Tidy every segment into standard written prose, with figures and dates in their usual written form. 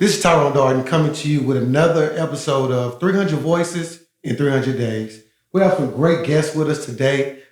This is Tyrone Darden coming to you with another episode of 300 Voices in 300 Days. We have some great guests with us today,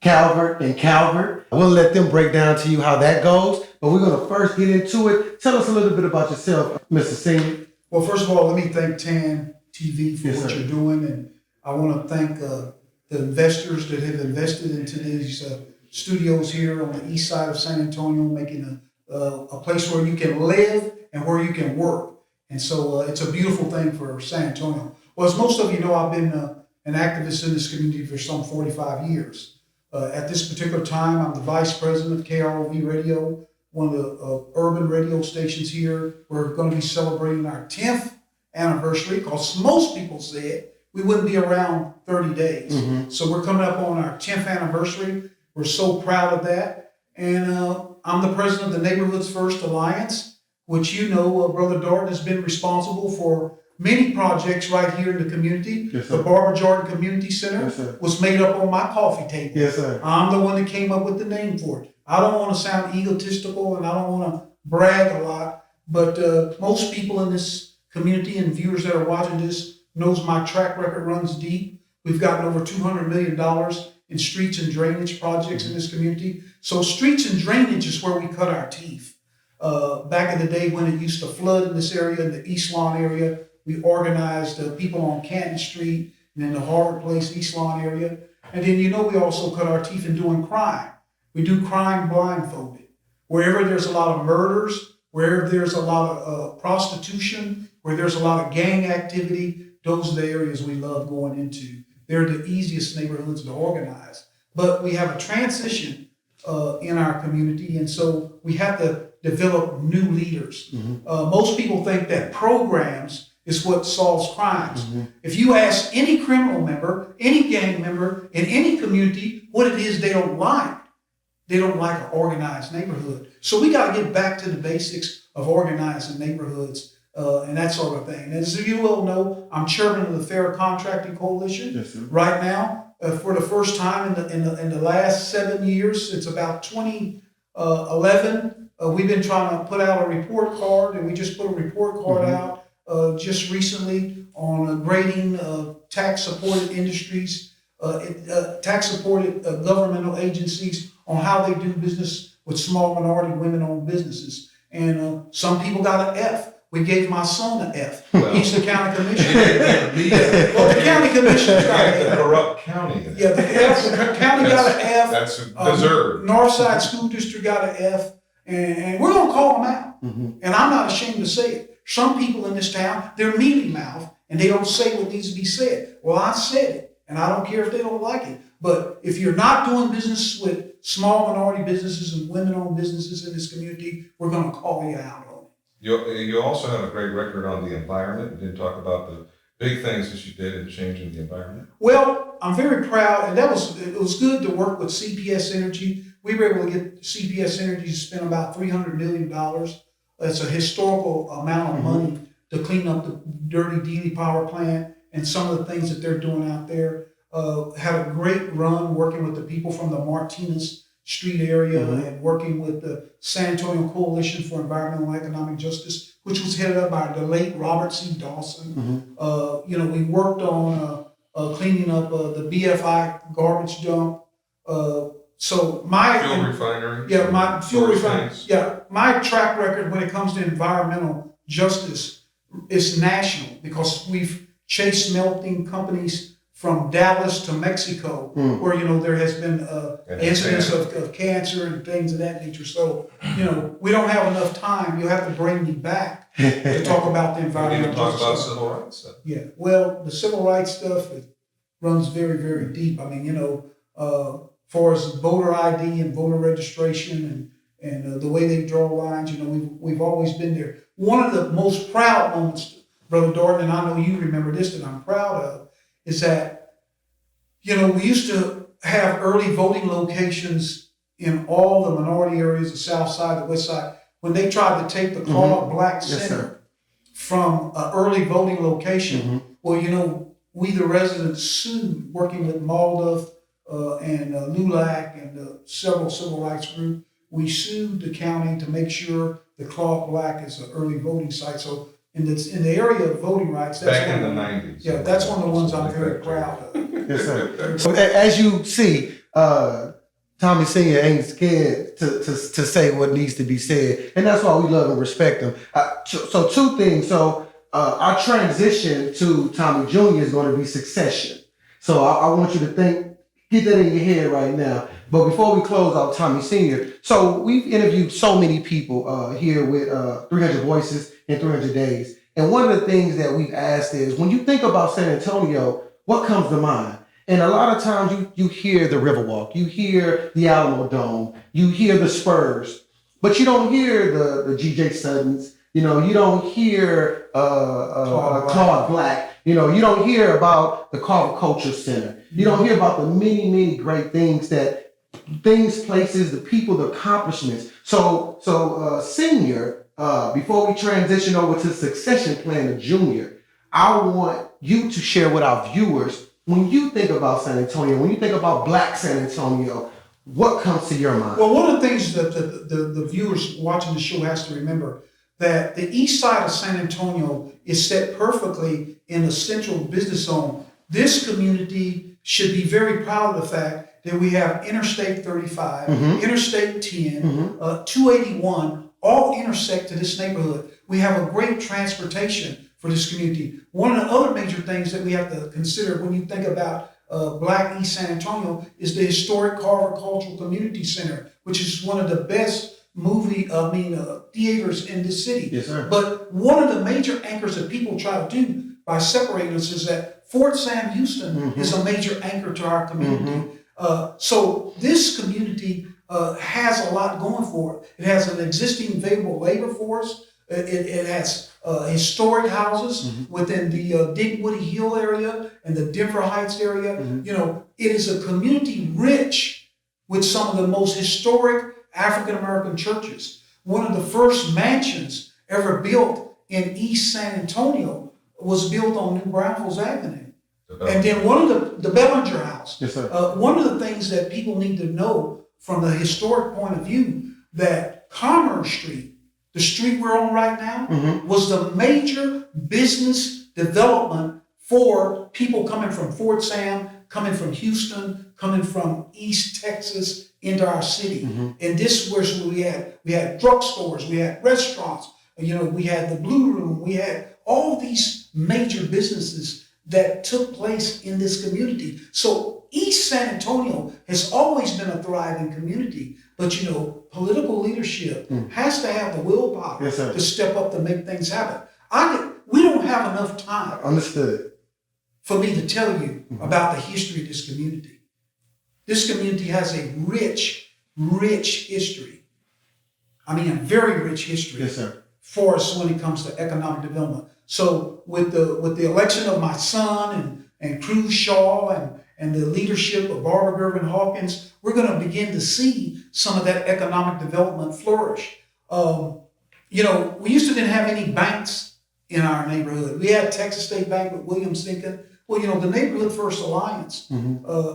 Calvert and Calvert. We'll let them break down to you how that goes, but we're going to first get into it. Tell us a little bit about yourself, Mr. Senior. Well, first of all, let me thank TAN TV for what you're doing, and I want to thank the investors that have invested into these studios here on the east side of San Antonio, making a place where you can live and where you can work. And so it's a beautiful thing for San Antonio. Well, as most of you know, I've been an activist in this community for some 45 years. At this particular time, I'm the vice president of KROV Radio, one of the urban radio stations here. We're going to be celebrating our 10th anniversary, because most people said we wouldn't be around 30 days. Mm-hmm. So we're coming up on our 10th anniversary. We're so proud of that. And I'm the president of the Neighborhoods First Alliance, which Brother Darden has been responsible for many projects right here in the community. Yes, the Barbara Jordan Community Center was made up on my coffee table. Yes, sir. I'm the one that came up with the name for it. I don't want to sound egotistical and I don't want to brag a lot, but most people in this community and viewers that are watching this knows my track record runs deep. We've gotten over $200 million in streets and drainage projects in this community. So streets and drainage is where we cut our teeth. Back in the day when it used to flood in this area, in the East Lawn area, we organized people on Canton Street and in the Harvard Place, East Lawn area. And then, we also cut our teeth in doing crime. We do crime blindfolded. Wherever there's a lot of murders, wherever there's a lot of prostitution, where there's a lot of gang activity, those are the areas we love going into. They're the easiest neighborhoods to organize. But we have a transition in our community, and so we have to develop new leaders. Mm-hmm. Most people think that programs is what solves crimes. Mm-hmm. If you ask any criminal member, any gang member in any community what it is they don't like an organized neighborhood. So we got to get back to the basics of organizing neighborhoods and that sort of thing. And as you well know, I'm chairman of the Fair Contracting Coalition. Yes, sir. Right now. For the first time in the last 7 years, since about 2011, we've been trying to put out a report card, and we just put a report card out just recently on grading tax-supported industries, tax-supported governmental agencies on how they do business with small minority women-owned businesses. And some people got an F. We gave my son an F. Well, he's the county commissioner. Well, the county commissioner got an F. Corrupt county. Yeah, the county got an F. That's deserved. Northside School District got an F. And we're going to call them out. Mm-hmm. And I'm not ashamed to say it. Some people in this town, they're mealy-mouthed, and they don't say what needs to be said. Well, I said it, and I don't care if they don't like it. But if you're not doing business with small minority businesses and women-owned businesses in this community, we're going to call you out. You also have a great record on the environment. You didn't talk about the big things that you did in changing the environment. Well, I'm very proud, and it was good to work with CPS Energy. We were able to get CPS Energy to spend about $300 million. That's a historical amount of money to clean up the dirty Dealey power plant and some of the things that they're doing out there. Had a great run working with the people from the Martinez Street area and working with the San Antonio Coalition for Environmental and Economic Justice, which was headed up by the late Robert C. Dawson. Mm-hmm. We worked on cleaning up the BFI garbage dump. So my fuel refinery. Yeah, my fuel refinery. Yeah, my track record when it comes to environmental justice is national, because we've chased melting companies from Dallas to Mexico, where, there has been incidents of cancer and things of that nature. So, we don't have enough time. You'll have to bring me back to talk about the environmental justice. Talk about civil rights stuff. Yeah, well, the civil rights stuff, it runs very, very deep. I mean, far as voter ID and voter registration and the way they draw lines, we've always been there. One of the most proud moments, Brother Darden, and I know you remember this, that I'm proud of, is that, we used to have early voting locations in all the minority areas, the South Side, the West Side, when they tried to take the Claude Black Center from an early voting location. Well, we the residents sued, working with Malduff and LULAC and several civil rights groups, we sued the county to make sure the Claude Black is an early voting site. So in the area of voting rights, that's Back in the one, 90s. yeah, that's one of the ones I'm very proud of. Yes, sir. So as you see, Tommy Sr. ain't scared to say what needs to be said, and that's why we love and respect him. So two things. So our transition to Tommy Jr. is going to be succession. So I want you to get that in your head right now. But before we close out Tommy Sr., so we've interviewed so many people here with 300 Voices in 300 Days. And one of the things that we've asked is, when you think about San Antonio, what comes to mind? And a lot of times you hear the Riverwalk, you hear the Alamo Dome, you hear the Spurs, but you don't hear the G.J. Suttons, you don't hear Claude Black, you don't hear about the Carver Culture Center. You don't hear about the many, many great places, the people, the accomplishments. So Senior, before we transition over to succession plan of Junior, I want you to share with our viewers, when you think about San Antonio, when you think about Black San Antonio, what comes to your mind? Well, one of the things that the viewers watching the show has to remember, that the east side of San Antonio is set perfectly in a central business zone. This community should be very proud of the fact that we have Interstate 35, Interstate 10, 281, all intersect to this neighborhood. We have a great transportation for this community. One of the other major things that we have to consider when you think about Black East San Antonio is the historic Carver Cultural Community Center, which is one of the best theaters in this city. Yes, sir. But one of the major anchors that people try to do by separating us is that Fort Sam Houston is a major anchor to our community. So this community has a lot going for it. It has an existing available labor force. It has historic houses within the Digwoody Hill area and the Denver Heights area. It is a community rich with some of the most historic African-American churches. One of the first mansions ever built in East San Antonio was built on New Braunfels Avenue. And then one of the Bellinger House. Yes, sir. One of the things that people need to know from the historic point of view, that Commerce Street, the street we're on right now, was the major business development for people coming from Fort Sam, coming from Houston, coming from East Texas into our city. And this is where we had drugstores, we had restaurants, we had the Blue Room, we had all these major businesses that took place in this community. So East San Antonio has always been a thriving community, but political leadership has to have the willpower to step up to make things happen. We don't have enough time. Understood. For me to tell you about the history of this community. This community has a rich, rich history. I mean, a very rich history. Yes, sir. For us when it comes to economic development. So with the election of my son and Cruz Shaw and the leadership of Barbara Gervin Hawkins, we're going to begin to see some of that economic development flourish. We used to didn't have any banks in our neighborhood. We had Texas State Bank with William Sinkin. Well, the Neighborhood First Alliance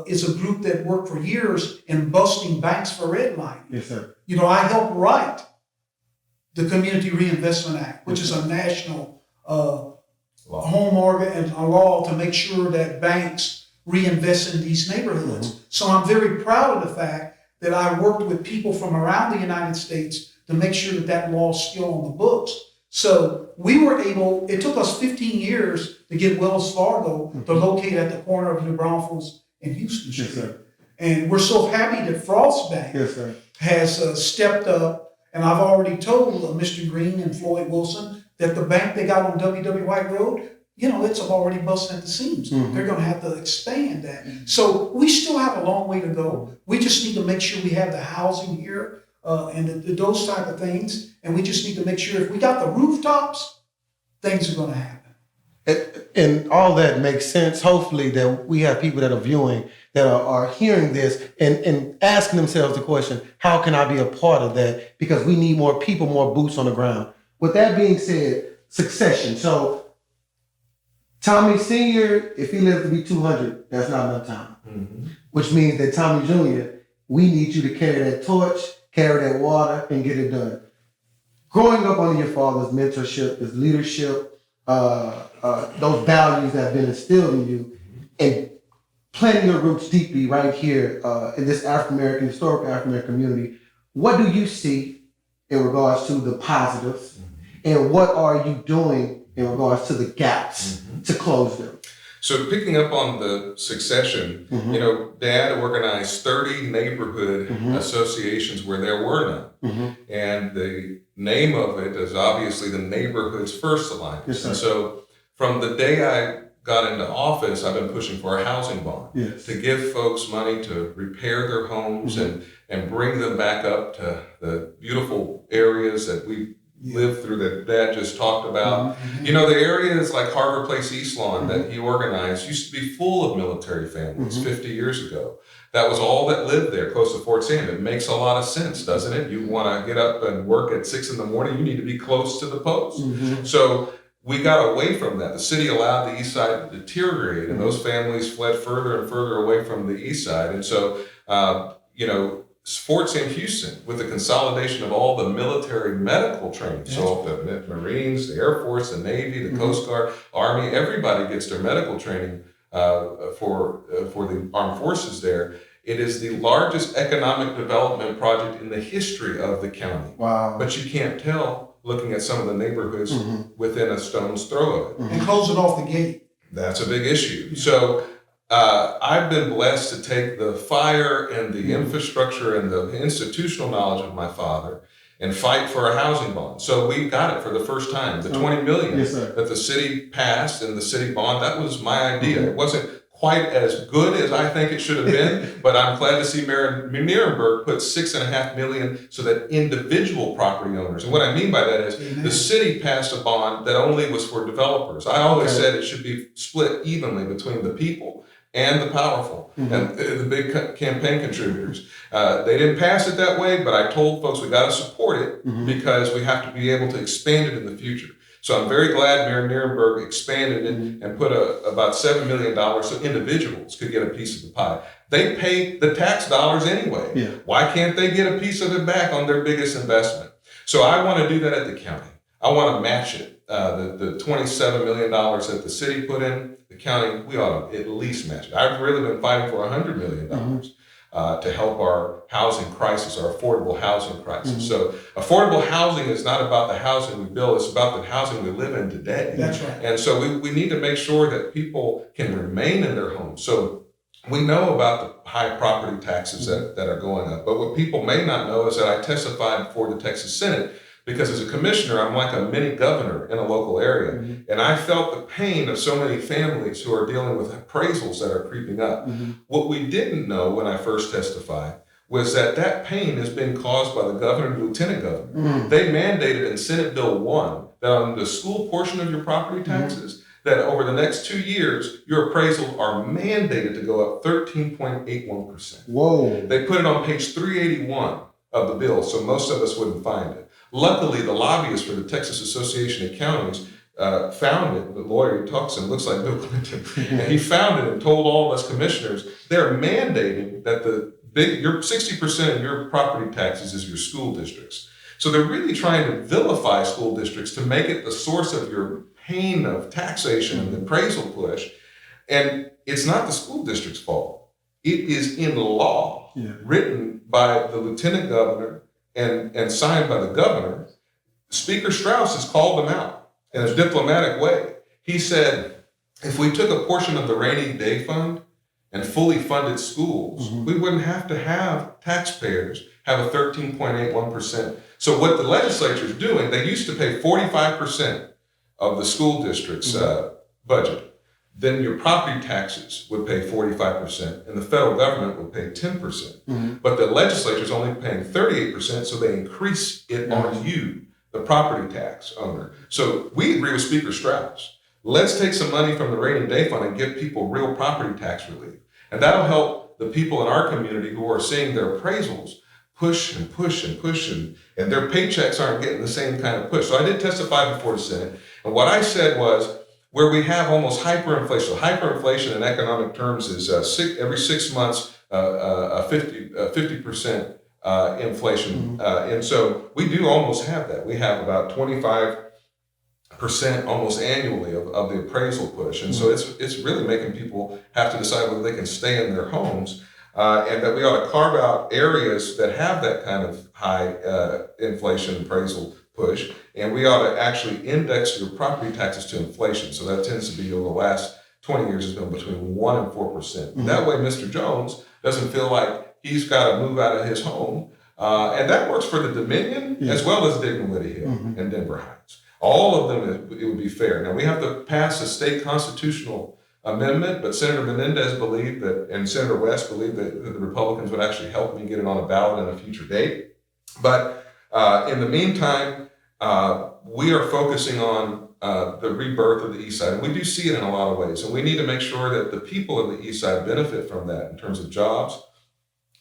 is a group that worked for years in busting banks for redlining. Yes, sir. I helped write the Community Reinvestment Act, which is a national home organ and a law to make sure that banks reinvest in these neighborhoods. So I'm very proud of the fact that I worked with people from around the United States to make sure that law is still on the books. So we were able, it took us 15 years to get Wells Fargo to locate at the corner of New Braunfels and Houston Street. Yes, sir. And we're so happy that Frost Bank has stepped up. And I've already told Mr. Green and Floyd Wilson that the bank they got on W.W. White Road, it's already busting at the seams. They're going to have to expand that. So we still have a long way to go. We just need to make sure we have the housing here and those type of things. And we just need to make sure if we got the rooftops, things are going to happen. And all that makes sense. Hopefully that we have people that are viewing that are hearing this and asking themselves the question, how can I be a part of that? Because we need more people, more boots on the ground. With that being said, succession. So Tommy Sr., if he lives to be 200, that's not enough time. Which means that Tommy Jr., we need you to carry that torch carry that water, and get it done. Growing up under your father's mentorship, his leadership, those values that have been instilled in you, and planting your roots deeply right here in this historic African-American community, what do you see in regards to the positives, and what are you doing in regards to the gaps to close them? So picking up on the succession, Dad organized 30 neighborhood associations where there were none. And the name of it is obviously the Neighborhoods First Alliance. Yes, sir. And so from the day I got into office, I've been pushing for a housing bond to give folks money to repair their homes and bring them back up to the beautiful areas that we lived through that Dad just talked about. The areas like Harbor Place, East Lawn that he organized used to be full of military families 50 years ago. That was all that lived there, close to Fort Sam. It makes a lot of sense, doesn't it? You want to get up and work at 6 a.m, you need to be close to the post. So we got away from that. The city allowed the east side to deteriorate, and those families fled further and further away from the east side. And so, Fort Sam Houston, with the consolidation of all the military medical training, so the Marines, the Air Force, the Navy, the Coast Guard, Army, everybody gets their medical training for the armed forces there. It is the largest economic development project in the history of the county. Wow. But you can't tell looking at some of the neighborhoods within a stone's throw of it. And close it off the gate. That's a big issue. So I've been blessed to take the fire and the infrastructure and the institutional knowledge of my father and fight for a housing bond. So we got it for the first time. The $20 million that the city passed and the city bond, that was my idea. It wasn't quite as good as I think it should have been, but I'm glad to see Mayor Nierenberg put $6.5 million so that individual property owners, and what I mean by that is the city passed a bond that only was for developers. I always said it should be split evenly between the people and the powerful and the big campaign contributors. They didn't pass it that way, but I told folks we got to support it because we have to be able to expand it in the future. So I'm very glad Mayor Nierenberg expanded it and put about $7 million so individuals could get a piece of the pie. They pay the tax dollars anyway. Why can't they get a piece of it back on their biggest investment? So I want to do that at the county. I want to match it. The $27 million that the city put in, the county, we ought to at least match it. I've really been fighting for $100 million to help our housing crisis, our affordable housing crisis. So affordable housing is not about the housing we build, it's about the housing we live in today. That's right. And so we need to make sure that people can remain in their homes. So we know about the high property taxes that are going up, but what people may not know is that I testified before the Texas Senate because as a commissioner, I'm like a mini governor in a local area. And I felt the pain of so many families who are dealing with appraisals that are creeping up. What we didn't know when I first testified was that pain has been caused by the governor and lieutenant governor. They mandated in Senate Bill 1 that on the school portion of your property taxes, that over the next 2 years, your appraisals are mandated to go up 13.81%. Whoa. They put it on page 381 of the bill, so most of us wouldn't find it. Luckily, the lobbyist for the Texas Association of Counties found it. The lawyer Thompson looks like Bill Clinton, and he found it and told all of us commissioners they're mandating that your 60% of your property taxes is your school districts. So they're really trying to vilify school districts to make it the source of your pain of taxation and the appraisal push. And it's not the school district's fault. It is in law, written by the lieutenant governor and signed by the governor. Speaker Strauss has called them out in a diplomatic way. He said, if we took a portion of the rainy day fund and fully funded schools, we wouldn't have to have taxpayers have a 13.81%. So what the legislature is doing, they used to pay 45% of the school district's budget. Then your property taxes would pay 45% and the federal government would pay 10%. But the legislature is only paying 38%, so they increase it on you, the property tax owner. So we agree with Speaker Strauss. Let's take some money from the rainy day fund and give people real property tax relief. And that'll help the people in our community who are seeing their appraisals push and push and push, and their paychecks aren't getting the same kind of push. So I did testify before the Senate, and what I said was, where we have almost hyperinflation. So hyperinflation in economic terms is every 6 months, a 50% inflation. And so we do almost have that. We have about 25% almost annually of the appraisal push. And so it's really making people have to decide whether they can stay in their homes. And that we ought to carve out areas that have that kind of high inflation appraisal push. And we ought to actually index your property taxes to inflation. So that tends to be over the last 20 years has been between 1% and 4%. That way, Mr. Jones doesn't feel like he's got to move out of his home. And that works for the Dominion as well as Dignity Hill and Denver Heights. All of them, it would be fair. Now, we have to pass a state constitutional amendment, but Senator Menendez believed that, and Senator West believed that the Republicans would actually help me get it on a ballot in a future date. But in the meantime, we are focusing on the rebirth of the East Side. And we do see it in a lot of ways. And we need to make sure that the people of the East Side benefit from that in terms of jobs.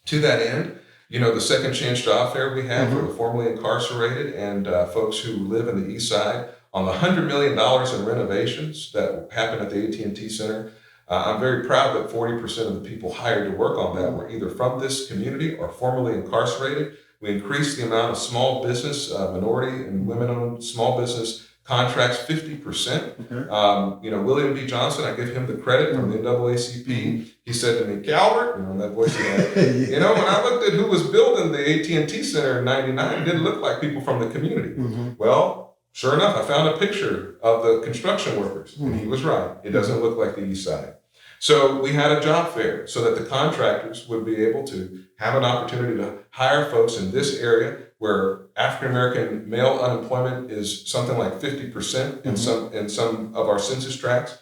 To that end, the second chance job fair we have for the formerly incarcerated and folks who live in the East Side on the $100 million in renovations that happened at the AT&T Center. I'm very proud that 40% of the people hired to work on that were either from this community or formerly incarcerated. We increased the amount of small business, minority and women-owned small business contracts 50%. William B. Johnson, I give him the credit from the NAACP. He said to me, Calvert, that voice he had, when I looked at who was building the AT&T Center in '99, it didn't look like people from the community. Well, sure enough, I found a picture of the construction workers, and he was right. It doesn't look like the East Side. So we had a job fair so that the contractors would be able to have an opportunity to hire folks in this area where African-American male unemployment is something like 50% in some of our census tracts.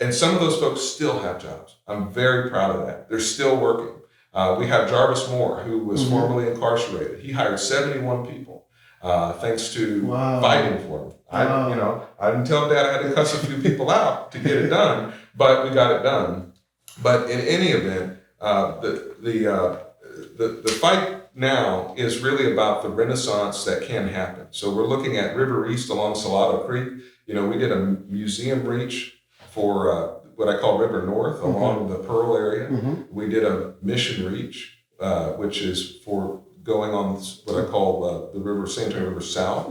And some of those folks still have jobs. I'm very proud of that. They're still working. We have Jarvis Moore, who was formerly incarcerated. He hired 71 people thanks to fighting for him. I didn't tell Dad I had to cuss a few people out to get it done, but we got it done. But in any event, the fight now is really about the renaissance that can happen. So we're looking at River East along Salado Creek. We did a museum reach for what I call River North along the Pearl area. We did a mission reach, which is for going on what I call the river, San Antonio River South.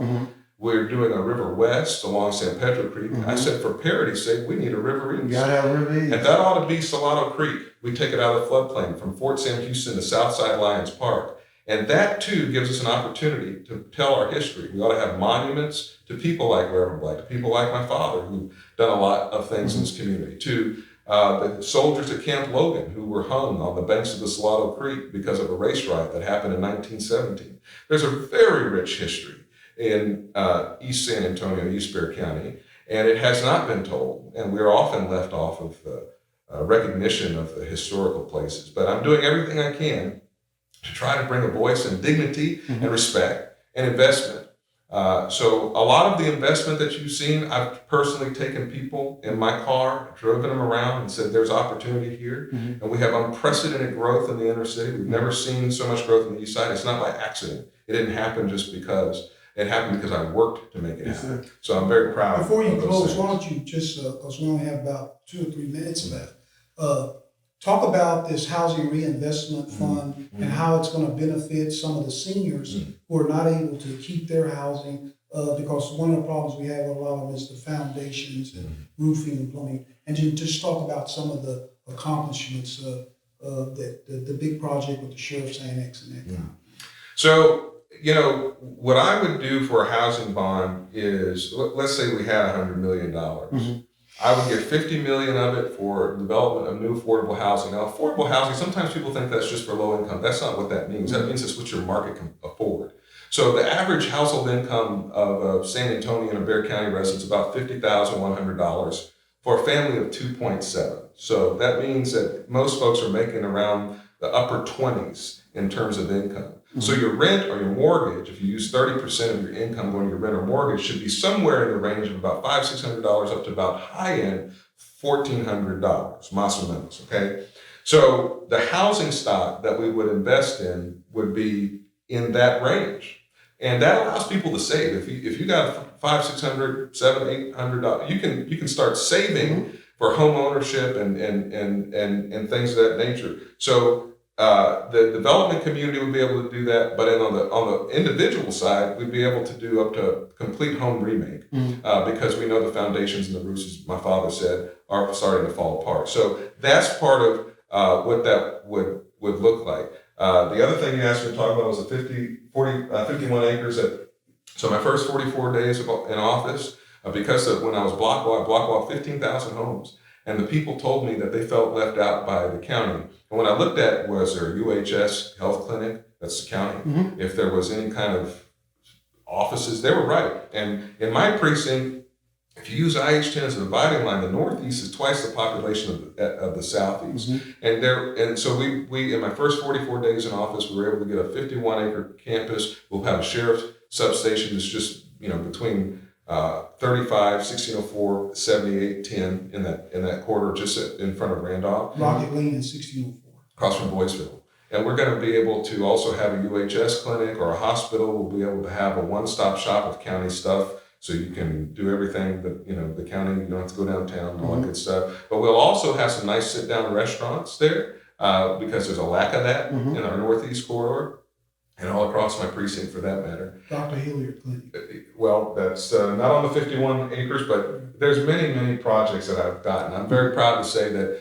We're doing a River West along San Pedro Creek. I said, for parity's sake, we need a River East. You gotta have a River East. And that ought to be Salado Creek. We take it out of the floodplain from Fort Sam Houston to Southside Lions Park. And that, too, gives us an opportunity to tell our history. We ought to have monuments to people like Reverend Black, to people like my father, who've done a lot of things in this community, to the soldiers at Camp Logan who were hung on the banks of the Salado Creek because of a race riot that happened in 1917. There's a very rich history in East San Antonio, East Bexar County, and it has not been told. And we're often left off of the recognition of the historical places. But I'm doing everything I can to try to bring a voice and dignity and respect and investment. So a lot of the investment that you've seen, I've personally taken people in my car, driven them around and said, there's opportunity here. And we have unprecedented growth in the inner city. We've never seen so much growth in the East Side. It's not by accident. It didn't happen just because. It happened because I worked to make it happen. So I'm very proud. Before you close, why don't you just, because we only have about 2 or 3 minutes left, talk about this housing reinvestment fund and how it's going to benefit some of the seniors who are not able to keep their housing because one of the problems we have with a lot of them is the foundations and roofing and plumbing. And just talk about some of the accomplishments that the big project with the Sheriff's Annex and that kind of. So, what I would do for a housing bond is, let's say we had $100 million. I would get $50 million of it for development of new affordable housing. Now, affordable housing, sometimes people think that's just for low income. That's not what that means. That means it's what your market can afford. So the average household income of a San Antonio and a Bexar County resident is about $50,100 for a family of 2.7. So that means that most folks are making around the upper 20s in terms of income. So your rent or your mortgage, if you use 30% of your income going to your rent or mortgage, should be somewhere in the range of about $500-600 up to about high end $1,400, más o menos, okay? So the housing stock that we would invest in would be in that range. And that allows people to save. If you got $500, $600, $700, $800, you can start saving for home ownership and things of that nature. So the development community would be able to do that, but then on the individual side, we'd be able to do up to complete home remake because we know the foundations and the roofs, as my father said, are starting to fall apart. So that's part of what that would look like. The other thing you asked me to talk about was the 51 acres. So my first 44 days in office, because of when I was block walk 15,000 homes. And the people told me that they felt left out by the county. And when I looked at, was there a UHS health clinic? That's the county. If there was any kind of offices, they were right. And in my precinct, if you use IH10 as a dividing line, the Northeast is twice the population of the Southeast. And so we in my first 44 days in office, we were able to get a 51-acre campus. We'll have a sheriff's substation that's just between 35, 1604, 78, 10 in that corridor, just in front of Randolph. Rocket Lane and 1604. Across from Boyceville. And we're going to be able to also have a UHS clinic or a hospital. We'll be able to have a one-stop shop of county stuff, so you can do everything that, the county, you don't have to go downtown and all that good stuff. But we'll also have some nice sit-down restaurants there because there's a lack of that in our Northeast corridor. And all across my precinct, for that matter. Dr. Hilliard Clinic. Well, that's not on the 51 acres, but there's many, many projects that I've gotten. I'm very proud to say that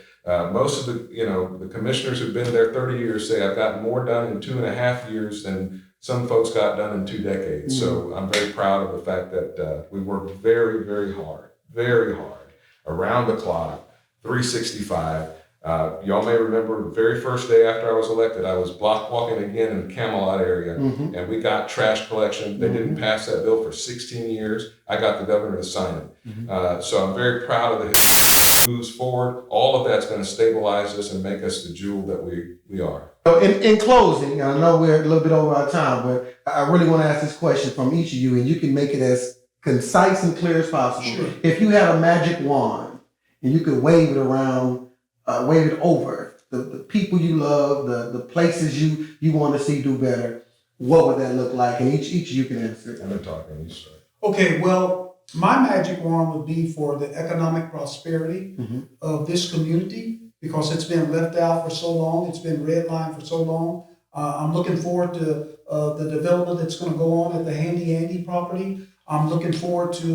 most of the commissioners who've been there 30 years say I've gotten more done in 2.5 years than some folks got done in 2 decades. So I'm very proud of the fact that we worked very, very hard, around the clock, 365. Y'all may remember the very first day after I was elected, I was block walking again in the Camelot area, and we got trash collection. They didn't pass that bill for 16 years. I got the governor to sign it. So I'm very proud of the moves forward. All of that's going to stabilize us and make us the jewel that we are. So in closing, I know we're a little bit over our time, but I really want to ask this question from each of you, and you can make it as concise and clear as possible. Sure. If you had a magic wand and you could wave it around, wave it over the people you love, the places you want to see do better, what would that look like? And each of you can answer. I've been talking, you start. Okay, well, my magic wand would be for the economic prosperity of this community, because it's been left out for so long. It's been redlined for so long. I'm looking forward to the development that's going to go on at the Handy Andy property. I'm looking forward to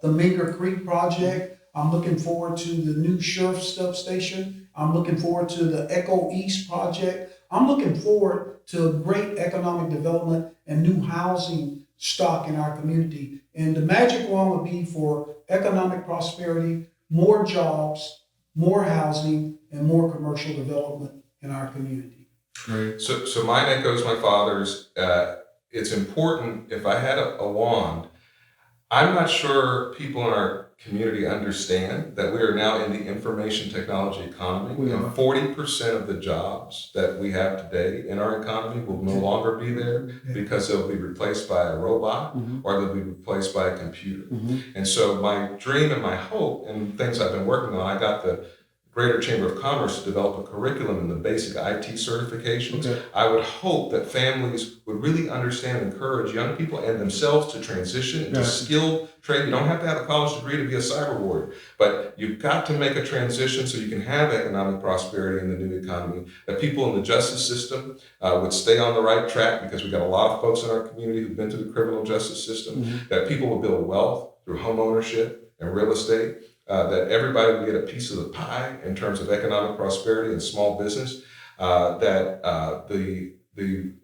the Minker Creek project. I'm looking forward to the new sheriff's substation. I'm looking forward to the Echo East project. I'm looking forward to great economic development and new housing stock in our community. And the magic wand would be for economic prosperity, more jobs, more housing, and more commercial development in our community. Right. So mine echoes my father's. It's important, if I had a wand, I'm not sure people in our community understand that we are now in the information technology economy. And 40% of the jobs that we have today in our economy will no longer be there because they'll be replaced by a robot or they'll be replaced by a computer. And so my dream and my hope and things I've been working on, I got the Greater Chamber of Commerce to develop a curriculum in the basic IT certifications. I would hope that families would really understand and encourage young people and themselves to transition into skilled trade. You don't have to have a college degree to be a cyber warrior, but you've got to make a transition so you can have economic prosperity in the new economy, that people in the justice system would stay on the right track, because we've got a lot of folks in our community who've been through the criminal justice system, that people will build wealth through home ownership and real estate, that everybody would get a piece of the pie in terms of economic prosperity and small business, that the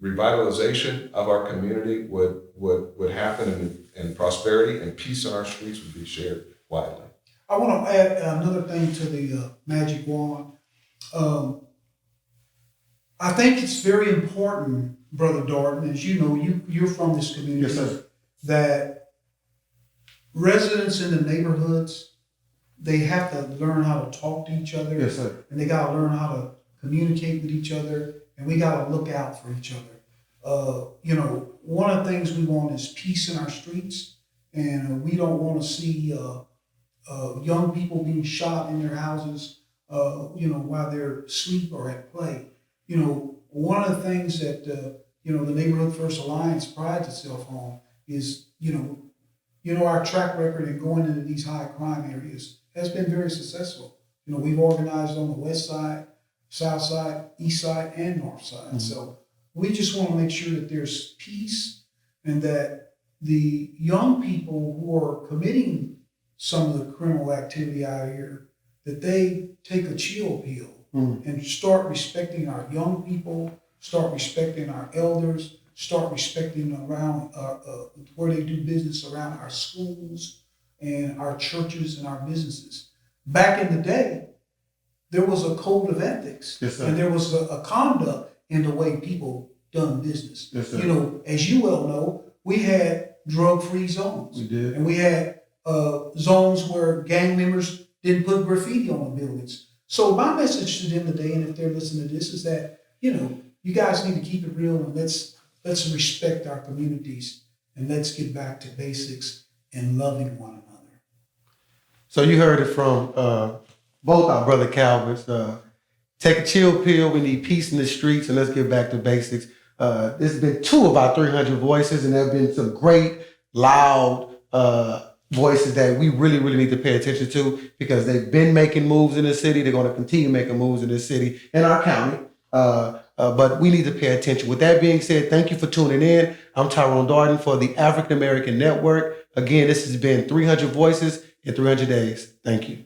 revitalization of our community would happen, and prosperity and peace on our streets would be shared widely. I want to add another thing to the magic wand. I think it's very important, Brother Darden, as you know, you're from this community, that residents in the neighborhoods, they have to learn how to talk to each other. And they got to learn how to communicate with each other, and we got to look out for each other. One of the things we want is peace in our streets, and we don't want to see young people being shot in their houses, while they're asleep or at play. One of the things that, the Neighborhood First Alliance prides itself on is, our track record in going into these high crime areas has been very successful. We've organized on the west side south side, east side, and north side. So we just want to make sure that there's peace and that the young people who are committing some of the criminal activity out here, that they take a chill pill and start respecting our young people, start respecting our elders, start respecting around where they do business around our schools and our churches and our businesses. Back in the day, there was a code of ethics, yes, sir. and there was a conduct in the way people done business. Yes, sir. You know, as you well know, we had drug-free zones. We did. And we had zones where gang members didn't put graffiti on the buildings. So my message to them today, and if they're listening to this, is that, you know, you guys need to keep it real, and let's respect our communities, and let's get back to basics and loving one another. So you heard it from both our brother Calverts. Take a chill pill. We need peace in the streets, and let's get back to basics. This has been 2 of our 300 voices, and there have been some great, loud voices that we really, really need to pay attention to, because they've been making moves in the city. They're going to continue making moves in this city and our county. But we need to pay attention. With that being said, thank you for tuning in. I'm Tyrone Darden for the African American Network. Again, this has been 300 Voices in 300 Days. Thank you.